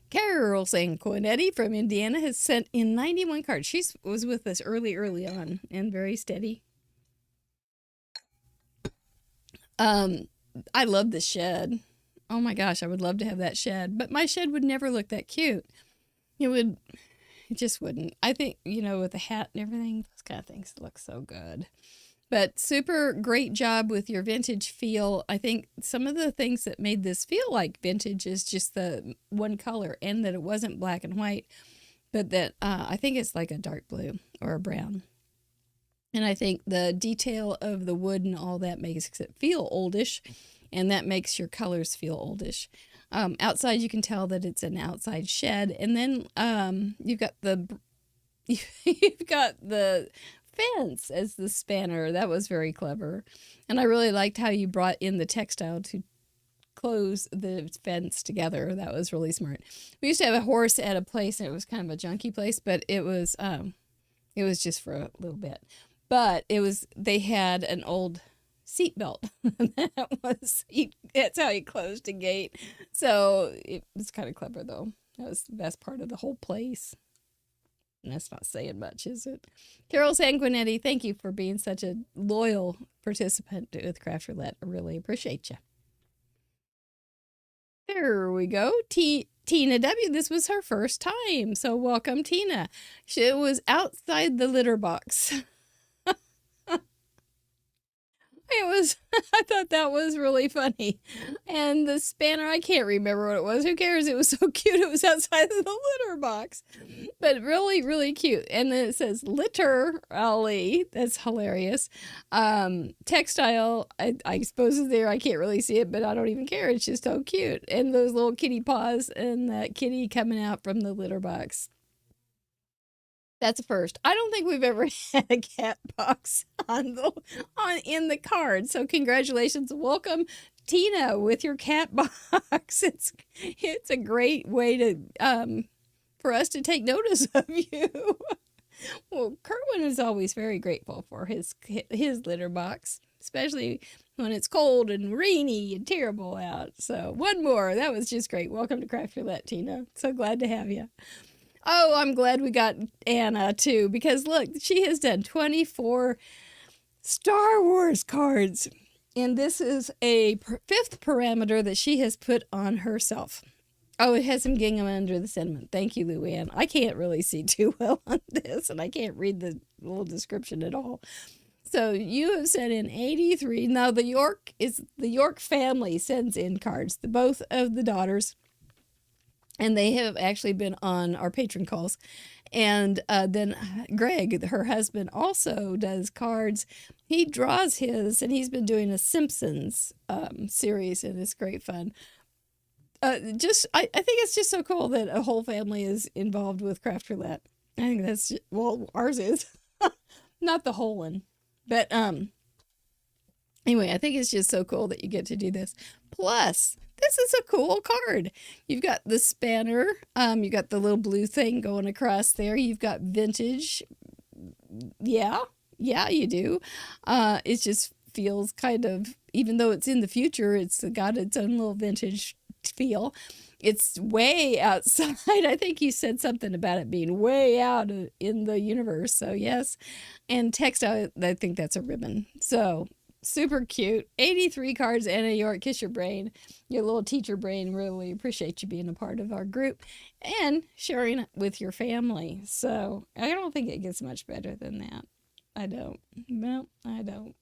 Carol Sanquinetti from Indiana has sent in 91 cards. She was with us early on and very steady. I love the shed. Oh my gosh, I would love to have that shed, but my shed would never look that cute. It just wouldn't. I think, with the hat and everything, those kind of things look so good. But super great job with your vintage feel. I think some of the things that made this feel like vintage is just the one color, and that it wasn't black and white, but that I think it's like a dark blue or a brown. And I think the detail of the wood and all that makes it feel oldish, and that makes your colors feel oldish. Outside, you can tell that it's an outside shed, and then you've got the fence as the spanner. That was very clever, and I really liked how you brought in the textile to close the fence together. That was really smart. We used to have a horse at a place, and it was kind of a junky place, but it was just for a little bit. But they had an old seatbelt. That's how he closed a gate. So it was kind of clever, though. That was the best part of the whole place. And that's not saying much, is it? Carol Sanquinetti, thank you for being such a loyal participant with Craft Roulette. I really appreciate you. There we go. Tina W. This was her first time. So welcome, Tina. She was outside the litter box. I thought that was really funny. And the spanner, I can't remember what it was. Who cares? It was so cute. It was outside of the litter box. But really, really cute. And then it says literally. That's hilarious. Textile, I suppose is there. I can't really see it, but I don't even care. It's just so cute. And those little kitty paws and that kitty coming out from the litter box. That's a first. I don't think we've ever had a cat box in the card. So congratulations. Welcome, Tina, with your cat box. It's a great way to for us to take notice of you. Well, Kerwin is always very grateful for his litter box, especially when it's cold and rainy and terrible out. So one more. That was just great. Welcome to Craft Roulette, Tina. So glad to have you. Oh, I'm glad we got Anna, too, because, look, she has done 24 Star Wars cards, and this is a fifth parameter that she has put on herself. Oh, it has some gingham under the sentiment. Thank you, Luann. I can't really see too well on this, and I can't read the little description at all. So you have sent in 83. Now, the York family sends in cards, both of the daughters. And they have actually been on our patron calls. And then Greg, her husband, also does cards. He draws his, and he's been doing a Simpsons series, and it's great fun. I think it's just so cool that a whole family is involved with Craft Roulette. I think ours is. Not the whole one. But anyway, I think it's just so cool that you get to do this. Plus, this is a cool card. You've got the spanner. You got the little blue thing going across there. You've got vintage. Yeah, you do. It just feels kind of, even though it's in the future, it's got its own little vintage feel. It's way outside. I think you said something about it being way out in the universe. So yes. And textile, I think that's a ribbon. So super cute. 83 cards, Anna York. Kiss your brain. Your little teacher brain. Really appreciate you being a part of our group and sharing it with your family. So I don't think it gets much better than that. I don't. No, I don't.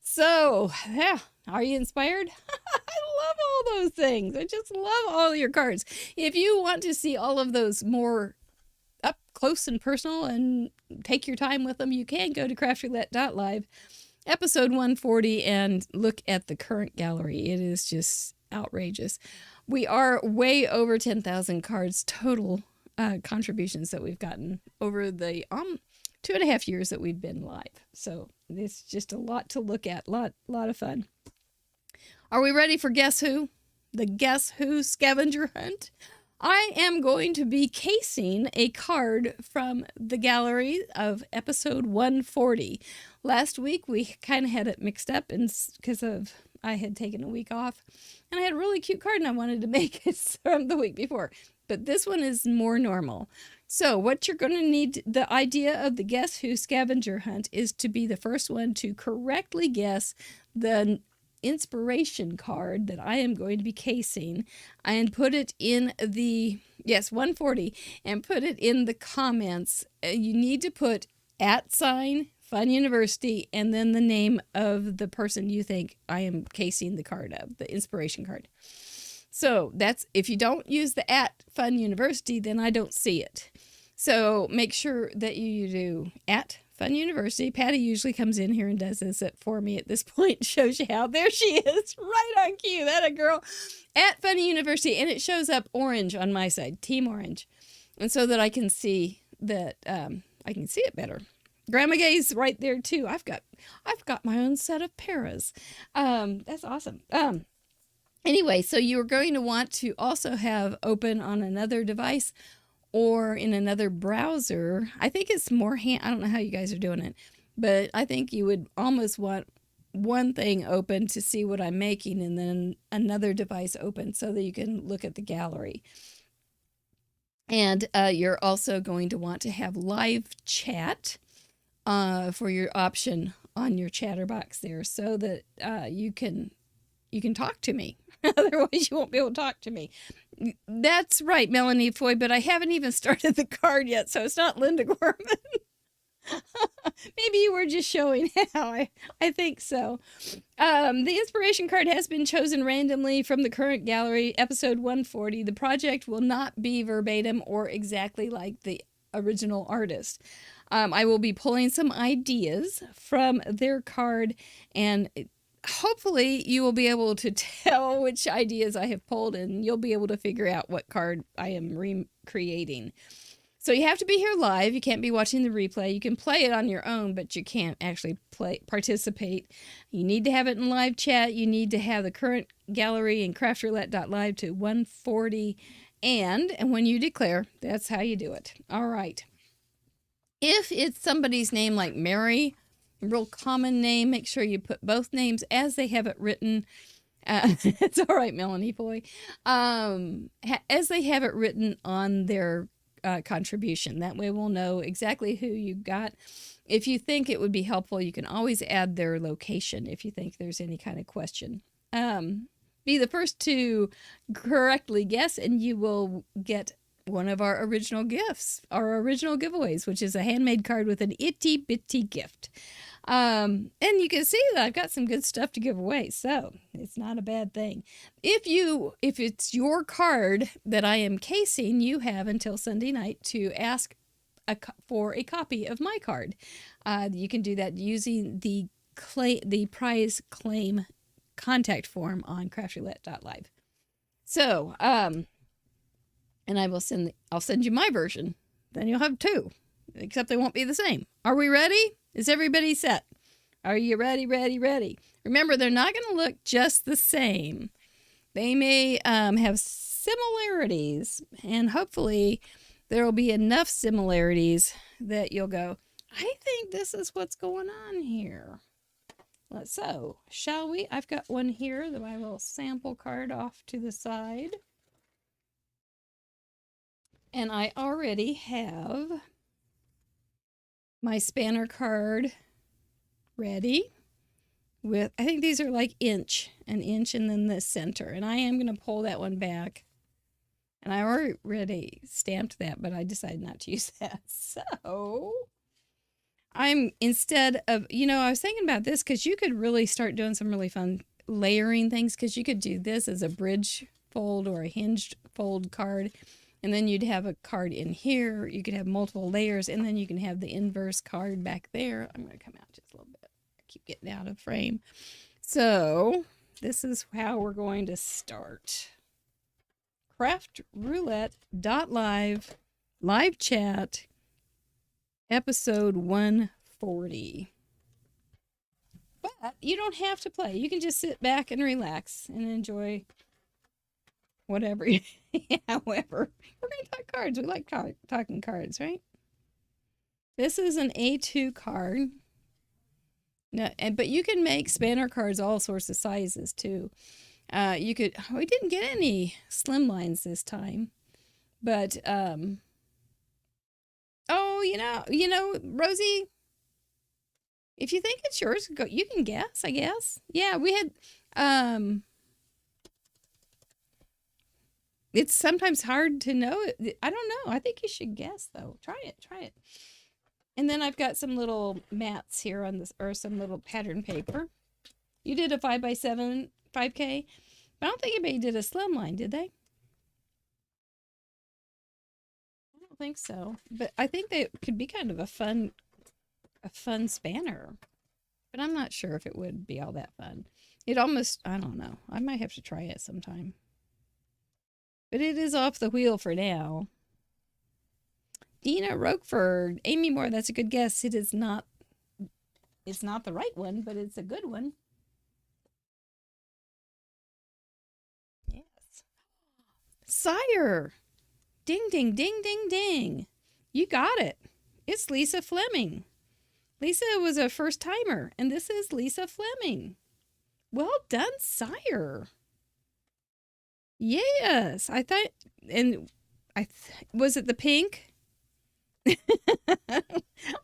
So, yeah, are you inspired? I love all those things. I just love all your cards. If you want to see all of those more up close and personal and take your time with them, you can go to craftroulette.live. episode 140 and look at the current gallery. It is just outrageous. We are way over 10,000 cards total contributions that we've gotten over the 2.5 years that we've been live. So it's just a lot to look at. Lot of fun. Are we ready for Guess Who? The Guess Who scavenger hunt? I am going to be casing a card from the gallery of episode 140. Last week we kind of had it mixed up because of I had taken a week off, and I had a really cute card and I wanted to make it from the week before. But this one is more normal. So what you're going to need, the idea of the Guess Who scavenger hunt is to be the first one to correctly guess the inspiration card that I am going to be casing and put it in the 140 and put it in the comments. You need to put @Fun University and then the name of the person you think I am casing the card of, the inspiration card. So that's, if you don't use the @Fun University, then I don't see it. So make sure that you do @Fun University. Patty usually comes in here and does this for me at this point. Shows you how. There she is, right on cue. That a girl. @Funny University, and it shows up orange on my side, Team Orange, and so that I can see that I can see it better. Grandma Gay's right there too. I've got my own set of paras. That's awesome. Anyway, so you're going to want to also have open on another device or in another browser. I think it's more I don't know how you guys are doing it, but I think you would almost want one thing open to see what I'm making and then another device open so that you can look at the gallery. And you're also going to want to have live chat for your option on your chatterbox there so that you can talk to me. Otherwise, you won't be able to talk to me. That's right, Melanie Foy, but I haven't even started the card yet, so it's not Linda Gorman. Maybe you were just showing how. I think so. The inspiration card has been chosen randomly from the current gallery, episode 140. The project will not be verbatim or exactly like the original artist. I will be pulling some ideas from their card, and hopefully you will be able to tell which ideas I have pulled, and you'll be able to figure out what card I am recreating. So you have to be here live. You can't be watching the replay. You can play it on your own, but you can't actually participate. You need to have it in live chat. You need to have the current gallery in craftroulette.live to 140. And when you declare, that's how you do it. All right. If it's somebody's name like Mary, a real common name, make sure you put both names as they have it written. It's all right, Melanie Boy. As they have it written on their contribution. That way we'll know exactly who you got. If you think it would be helpful, you can always add their location if you think there's any kind of question. Be the first to correctly guess, and you will get one of our original gifts, our original giveaways, which is a handmade card with an itty bitty gift. And you can see that I've got some good stuff to give away, so it's not a bad thing. If it's your card that I am casing, you have until Sunday night to ask for a copy of my card. You can do that using the prize claim contact form on craftroulette.live. So, and I'll send you my version. Then you'll have two, except they won't be the same. Are we ready? Is everybody set? Are you ready? Remember, they're not going to look just the same. They may have similarities, and hopefully there will be enough similarities that you'll go, I think this is what's going on here. So, shall we? I've got one here, my little sample card off to the side. And I already have my spanner card ready with, I think these are like an inch and then the center. And I am going to pull that one back. And I already stamped that, but I decided not to use that. So instead of, I was thinking about this because you could really start doing some really fun layering things, because you could do this as a bridge fold or a hinged fold card. And then you'd have a card in here. You could have multiple layers, and then you can have the inverse card back there. I'm going to come out just a little bit. keep getting out of frame. So this is how we're going to start. Craftroulette.live live chat episode 140. But you don't have to play. You can just sit back and relax and enjoy whatever. However, we're going to talk cards. We like talking cards, right? This is an A2 card. No, but you can make spanner cards all sorts of sizes too. We didn't get any slim lines this time, but Rosie, if you think it's yours, you can guess, I guess. Yeah, we had it's sometimes hard to know. I don't know. I think you should guess though. Try it. And then I've got some little mats here on this, or some little pattern paper. You did a 5x7 5K, but I don't think anybody did a slim line, did they? I don't think so. But I think they could be kind of a fun spanner. But I'm not sure if it would be all that fun. I don't know. I might have to try it sometime. But it is off the wheel for now. Dina Roqueford, Amy Moore, that's a good guess. It's not the right one, but it's a good one. Yes. Sire. Ding, ding, ding, ding, ding. You got it. It's Lisa Fleming. Lisa was a first timer, and this is Lisa Fleming. Well done, Sire. Yes. I thought, was it the pink?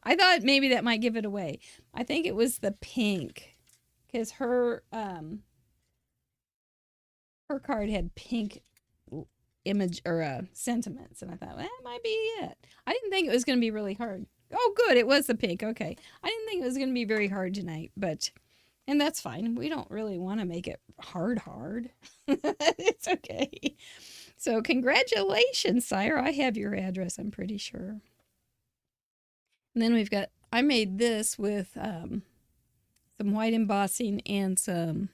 I thought maybe that might give it away. I think it was the pink, because her card had pink image or sentiments, and I thought, well, that might be it. I didn't think it was going to be really hard. Oh, good, it was the pink. Okay, I didn't think it was going to be very hard tonight, and that's fine. We don't really want to make it hard. It's okay. So congratulations, Sire. I have your address, I'm pretty sure. And then I made this with some white embossing and some,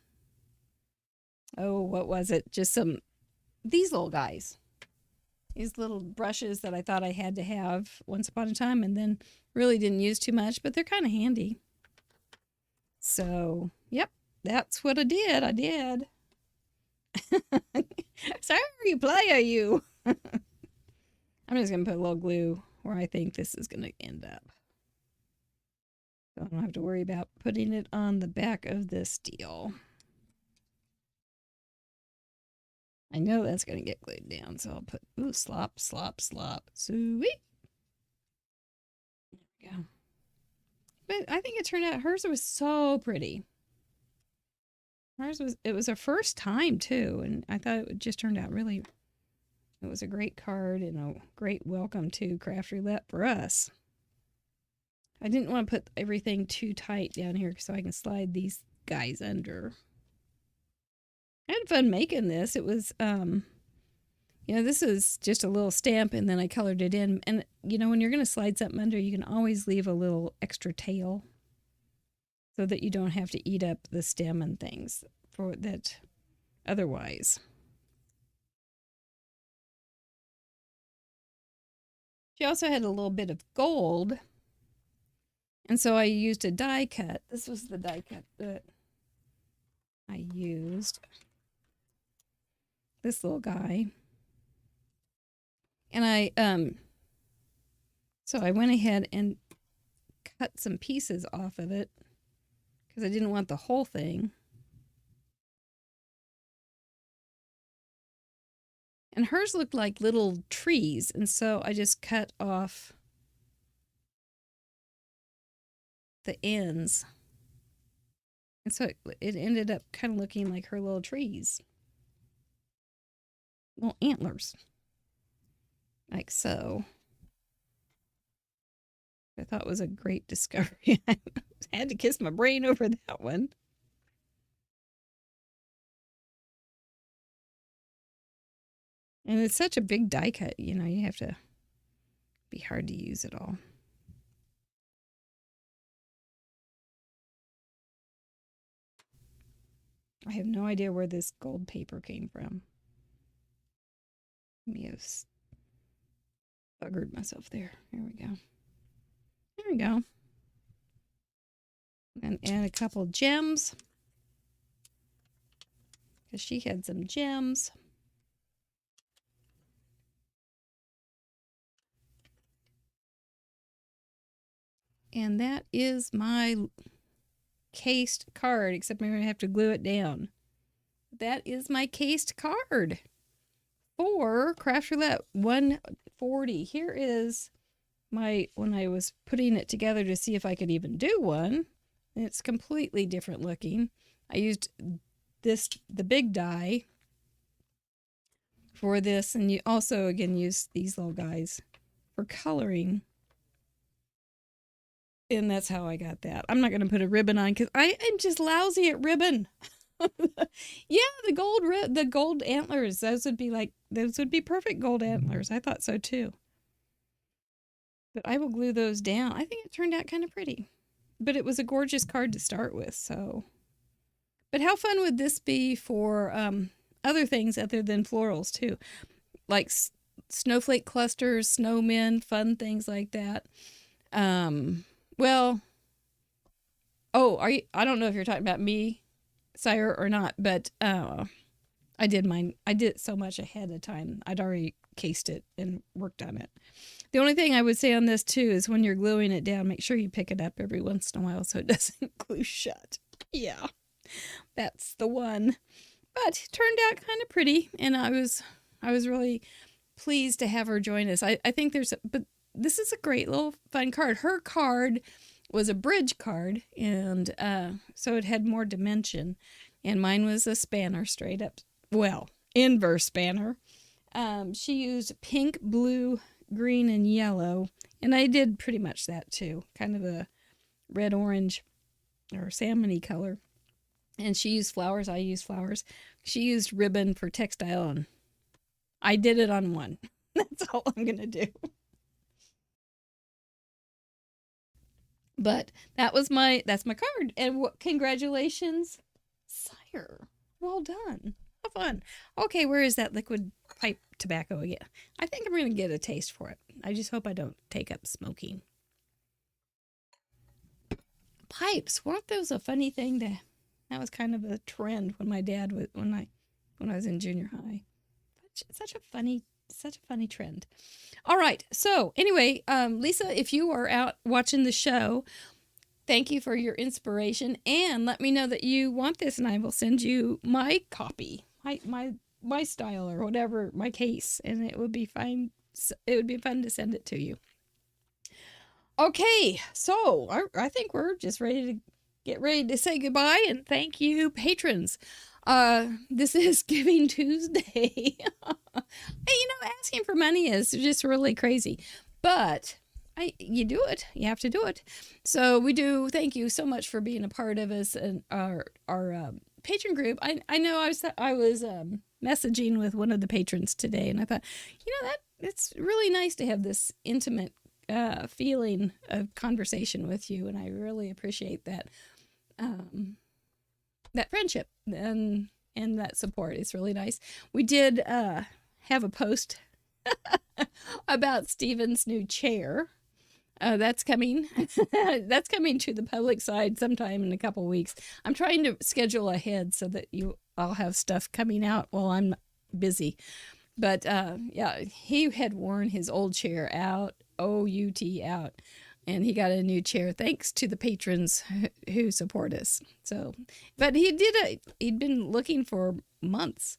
what was it? Just these little guys. These little brushes that I thought I had to have once upon a time and then really didn't use too much, but they're kind of handy. So, yep, that's what I did. Sorry, you play, are you? I'm just going to put a little glue where I think this is going to end up. So I don't have to worry about putting it on the back of this deal. I know that's going to get glued down, so I'll put, slop. Sweet. There we go. But I think it turned out, hers was so pretty. It was her first time too, and I thought it just turned out really, it was a great card and a great welcome to Craft Roulette for us. I didn't want to put everything too tight down here so I can slide these guys under. I had fun making this. It was, this is just a little stamp and then I colored it in. And, when you're going to slide something under, you can always leave a little extra tail so that you don't have to eat up the stem and things for that otherwise. She also had a little bit of gold. And so I used a die cut. This was the die cut that I used. This little guy. And so I went ahead and cut some pieces off of it because I didn't want the whole thing. And hers looked like little trees, and so I just cut off the ends. And so it ended up kind of looking like her little trees. Little antlers. Like so. I thought it was a great discovery. I had to kiss my brain over that one. And it's such a big die cut, you have to be hard to use it all. I have no idea where this gold paper came from. Let me have buggered myself there. Here we go. There we go. And add a couple gems. Because she had some gems. And that is my cased card, except I'm going to have to glue it down. That is my cased card for Craft Roulette 140. Here is my, when I was putting it together to see if I could even do one. It's completely different looking. I used the big die for this, and you also again use these little guys for coloring. And that's how I got that. I'm not going to put a ribbon on because I am just lousy at ribbon. Yeah, the gold antlers. Those would be perfect gold antlers. I thought so too. But I will glue those down. I think it turned out kind of pretty. But it was a gorgeous card to start with, so. But how fun would this be for other things other than florals too? Like snowflake clusters, snowmen, fun things like that. Well, I don't know if you're talking about me, Sire, or not, but I did mine. I did it so much ahead of time. I'd already cased it and worked on it. The only thing I would say on this too is when you're gluing it down, make sure you pick it up every once in a while so it doesn't glue shut. Yeah, that's the one. But it turned out kind of pretty, and I was really pleased to have her join us. I think but this is a great little fun card. Her card was a bridge card, and so it had more dimension, and mine was a spanner, straight up, well, inverse spanner. She used pink, blue, green, and yellow, and I did pretty much that too, kind of a red, orange, or salmon-y color. And she used flowers, I used flowers. She used ribbon for textile, and I did it on one. That's all I'm gonna do. But that's my card. And congratulations, Sire. Well done. Have fun. Okay, where is that liquid pipe tobacco again? I think I'm going to get a taste for it. I just hope I don't take up smoking. Pipes, weren't those a funny thing that was kind of a trend when my dad was, when I was in junior high. Such a funny trend. All right. So anyway, Lisa, if you are out watching the show, thank you for your inspiration, and let me know that you want this, and I will send you my copy, my style or whatever, my case, and it would be fine. It would be fun to send it to you. Okay. So I think we're just ready to say goodbye, and thank you, patrons. This is Giving Tuesday. Asking for money is just really crazy, but you do it. You have to do it. So we do. Thank you so much for being a part of us and our patron group. I know I was messaging with one of the patrons today, and I thought, that it's really nice to have this intimate feeling of conversation with you, and I really appreciate that. That friendship and that support is really nice. We did have a post about Stephen's new chair. That's coming. That's coming to the public side sometime in a couple weeks. I'm trying to schedule ahead so that I'll have stuff coming out while I'm busy. But yeah, he had worn his old chair out, out. And he got a new chair thanks to the patrons who support us. So, but he'd been looking for months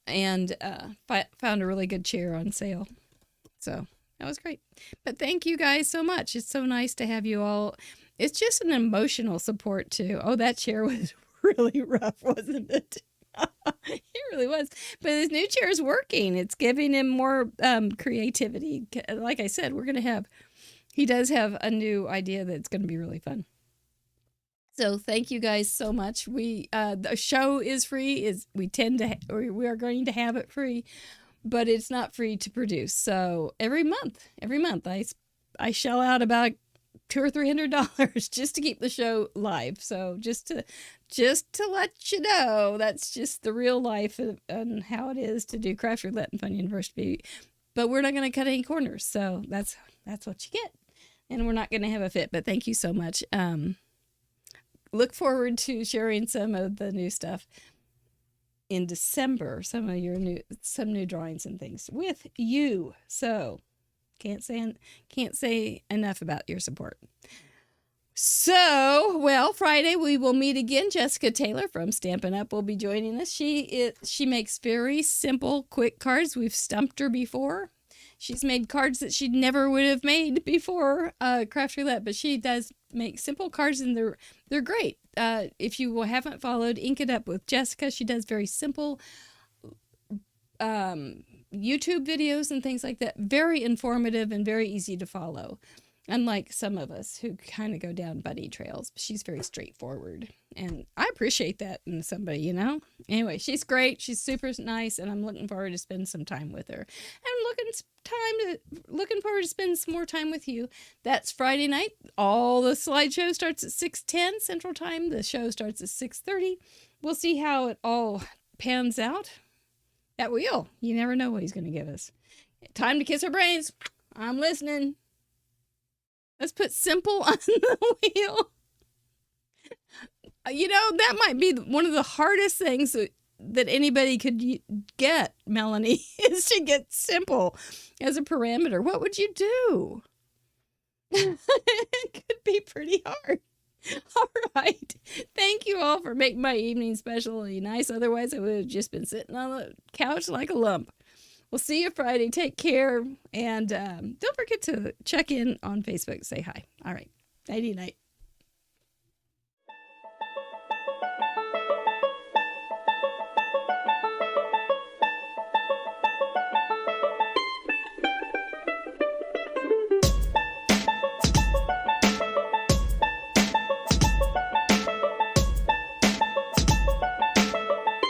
and found a really good chair on sale. So that was great. But thank you guys so much. It's so nice to have you all. It's just an emotional support too. Oh, that chair was really rough, wasn't it? It really was. But his new chair is working. It's giving him more creativity. Like I said, he does have a new idea that's going to be really fun. So thank you guys so much. The show is free. We are going to have it free, but it's not free to produce. So every month, I shell out about $200 or $300 just to keep the show live. So just to let you know, that's just the real life and how it is to do Craft Roulette and Fun University. But we're not going to cut any corners, so that's what you get. And we're not going to have a fit. But thank you so much. Look forward to sharing some of the new stuff in December. Some new drawings and things with you. So can't say enough about your support. So, well, Friday we will meet again. Jessica Taylor from Stampin' Up! Will be joining us. She makes very simple, quick cards. We've stumped her before. She's made cards that she never would have made before Craft Roulette, but she does make simple cards, and they're great. If you haven't followed Ink It Up with Jessica, she does very simple YouTube videos and things like that. Very informative and very easy to follow. Unlike some of us who kind of go down bunny trails, she's very straightforward. And I appreciate that in somebody, you know? Anyway, she's great. She's super nice, and I'm looking forward to spending some time with her. And looking forward to spending some more time with you. That's Friday night. All the slideshow starts at 6:10 Central Time. The show starts at 6:30. We'll see how it all pans out. That wheel. You never know what he's going to give us. Time to kiss our brains. I'm listening. Let's put simple on the wheel. You know, that might be one of the hardest things that anybody could get, Melanie, is to get simple as a parameter. What would you do? It could be pretty hard. All right. Thank you all for making my evening especially nice. Otherwise, I would have just been sitting on the couch like a lump. We'll see you Friday. Take care. And don't forget to check in on Facebook. Say hi. All right. Nighty night.